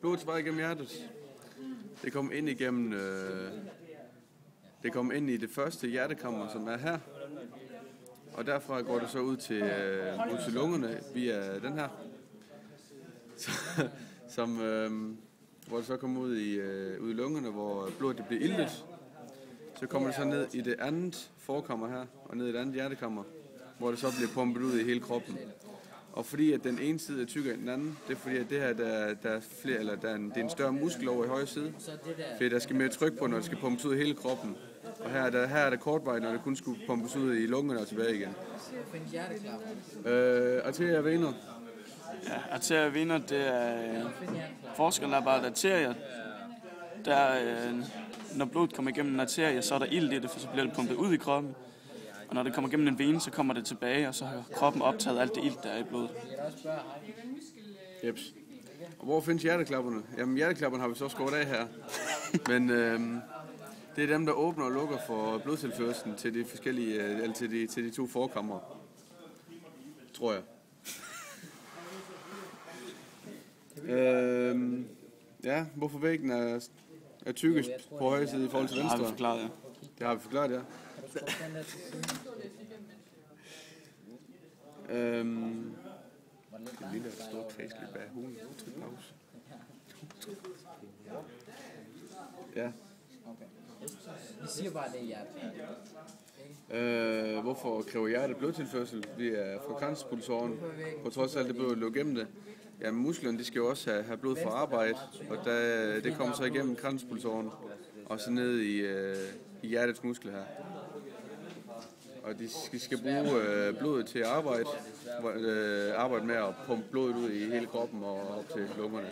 Blodets vej gennem hjertet. Det kommer ind igennem... det kommer ind i det første hjertekammer, som er her. Og derfra går det så ud til lungerne via den her. Hvor det så kommer ud i lungerne, hvor blodet det bliver iltet. Så kommer det så ned i det andet forkammer her, og ned i det andet hjertekammer, hvor det så bliver pumpet ud i hele kroppen. Og fordi at den ene side er tykkere end den anden, det er fordi at det her det er en større muskel over i højre side. Fordi der skal mere tryk på, når det skal pumpes ud i hele kroppen. Og her er der kortvarigt, når det kun skulle pumpes ud i lungerne og tilbage igen. Arteria vener. Ja, arteria vener, det er forskerne der bare arterier. Når blodet kommer igennem en arterie, så er der ilt i det, for så bliver det pumpet ud i kroppen. Og når det kommer igennem en vene, så kommer det tilbage, og så har kroppen optaget alt det ilt, der er i blodet. Jeps. Og hvor findes hjerteklapperne? Jamen, hjerteklapperne har vi så skåret af her. Men det er dem, der åbner og lukker for blodtilførslen til de forskellige, eller til de to forkammer. Tror jeg. Ja, hvorfor væggen er tykkest på højre side i forhold til venstre? Det har vi forklaret, ja. Det har vi forklaret, ja. Det lille store kredsløb af hulen. Pause. Ja. Vi siger bare, det er hjertet. Hvorfor kræver hjertet blodtilførsel via frekvenspulsoren, på trods af alt det blod løber gennem det? Ja, musklerne de skal jo også have blod fra arbejde, og det kommer så igennem kranspulsoren og så ned i hjertets muskler her. Og de skal bruge blodet til at arbejde med at pumpe blodet ud i hele kroppen og op til lungerne.